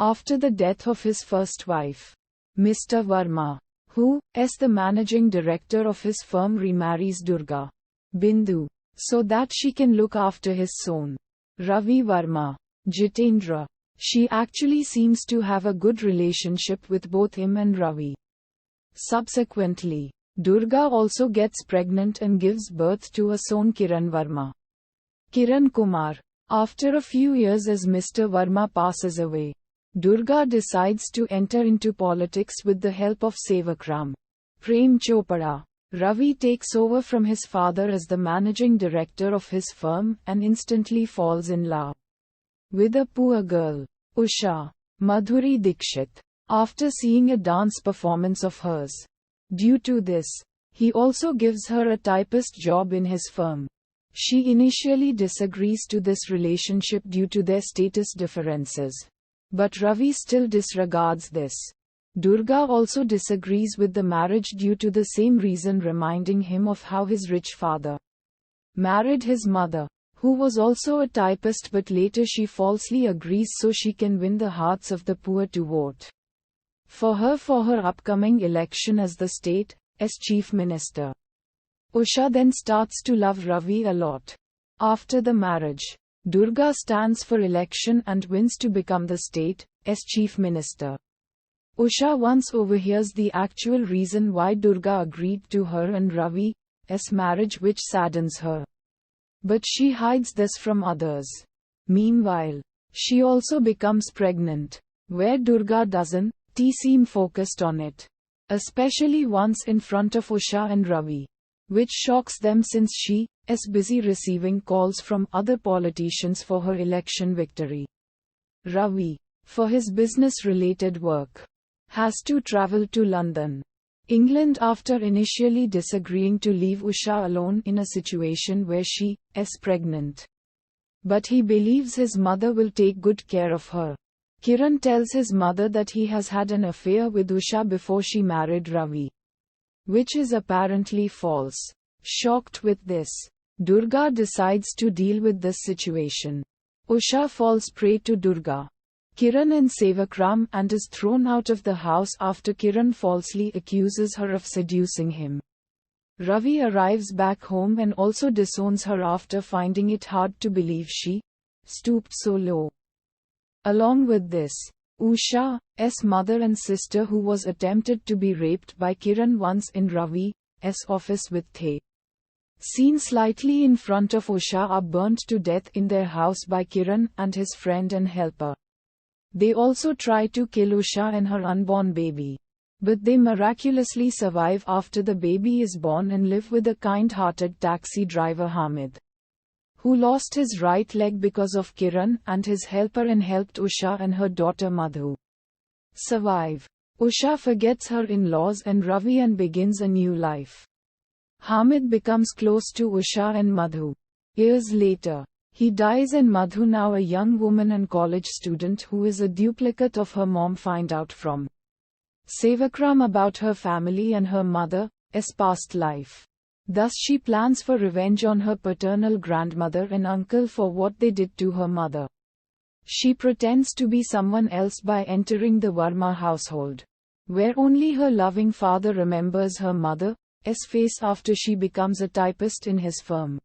after the death of his first wife. Mr. Verma, who, as the managing director of his firm, remarries Durga Bindu, so that she can look after his son, Ravi Verma. Jeetendra. She actually seems to have a good relationship with both him and Ravi. Subsequently, Durga also gets pregnant and gives birth to a son, Kiran Verma. Kiran Kumar. After a few years, as Mr. Verma passes away, Durga decides to enter into politics with the help of Sevakram Prem Chopra. Ravi takes over from his father as the managing director of his firm and instantly falls in love with a poor girl, Usha, Madhuri Dixit, after seeing a dance performance of hers. Due to this, he also gives her a typist job in his firm. She initially disagrees to this relationship due to their status differences, but Ravi still disregards this. Durga also disagrees with the marriage due to the same reason, reminding him of how his rich father married his mother, who was also a typist, but later she falsely agrees so she can win the hearts of the poor to vote for her upcoming election as the state's chief minister. Usha then starts to love Ravi a lot. After the marriage, Durga stands for election and wins to become the state's chief minister. Usha once overhears the actual reason why Durga agreed to her and Ravi's marriage, which saddens her. But she hides this from others. Meanwhile, she also becomes pregnant, where Durga doesn't seem focused on it, especially once in front of Usha and Ravi, which shocks them since she is busy receiving calls from other politicians for her election victory. Ravi, for his business-related work, has to travel to London, England, after initially disagreeing to leave Usha alone in a situation where she is pregnant. But he believes his mother will take good care of her. Kiran tells his mother that he has had an affair with Usha before she married Ravi, which is apparently false. Shocked with this, Durga decides to deal with this situation. Usha falls prey to Durga, Kiran and Sevakram, and is thrown out of the house after Kiran falsely accuses her of seducing him. Ravi arrives back home and also disowns her after finding it hard to believe she stooped so low. Along with this, Usha's mother and sister, who was attempted to be raped by Kiran once in Ravi's office with the seen slightly in front of Usha, are burnt to death in their house by Kiran and his friend and helper. They also try to kill Usha and her unborn baby, but they miraculously survive after the baby is born and live with a kind-hearted taxi driver Hamid, who lost his right leg because of Kiran and his helper and helped Usha and her daughter Madhu survive. Usha forgets her in-laws and Ravi and begins a new life. Hamid becomes close to Usha and Madhu. Years later, he dies and Madhu, now a young woman and college student who is a duplicate of her mom, find out from Sevakram about her family and her mother's past life. Thus she plans for revenge on her paternal grandmother and uncle for what they did to her mother. She pretends to be someone else by entering the Verma household, where only her loving father remembers her mother's face after she becomes a typist in his firm.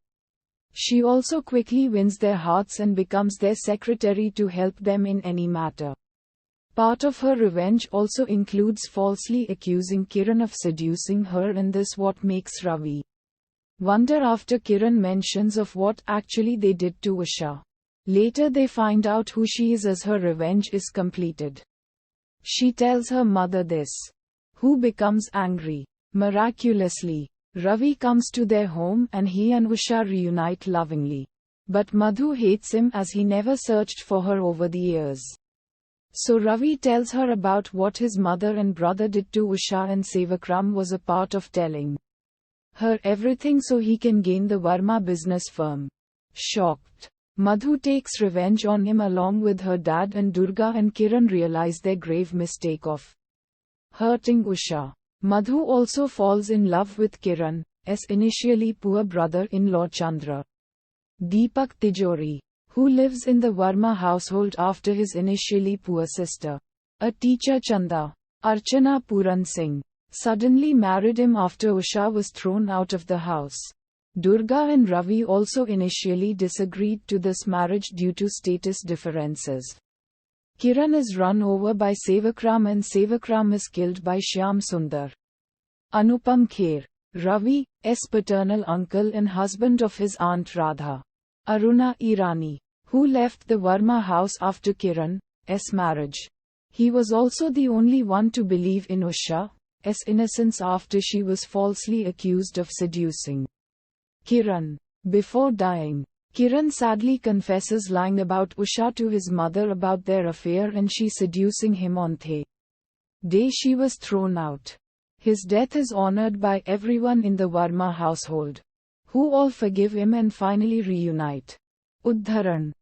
She also quickly wins their hearts and becomes their secretary to help them in any matter. Part of her revenge also includes falsely accusing Kiran of seducing her, and this what makes Ravi wonder after Kiran mentions of what actually they did to Usha. Later they find out who she is as her revenge is completed. She tells her mother this, who becomes angry. Miraculously, Ravi comes to their home and he and Usha reunite lovingly. But Madhu hates him as he never searched for her over the years. So Ravi tells her about what his mother and brother did to Usha, and Sevakram was a part of telling her everything so he can gain the Verma business firm. Shocked, Madhu takes revenge on him along with her dad, and Durga and Kiran realize their grave mistake of hurting Usha. Madhu also falls in love with Kiran's initially poor brother-in-law Chandra Deepak Tijori, who lives in the Verma household after his initially poor sister, a teacher Chanda, Archana Puran Singh, suddenly married him after Usha was thrown out of the house. Durga and Ravi also initially disagreed to this marriage due to status differences. Kiran is run over by Sevakram and Sevakram is killed by Shyam Sundar. Anupam Kher, Ravi's paternal uncle and husband of his aunt Radha, Aruna Irani, who left the Verma house after Kiran's marriage. He was also the only one to believe in Usha's innocence after she was falsely accused of seducing Kiran. Before dying, Kiran sadly confesses lying about Usha to his mother about their affair and she seducing him on the day she was thrown out. His death is honored by everyone in the Verma household, who all forgive him and finally reunite. Uddharan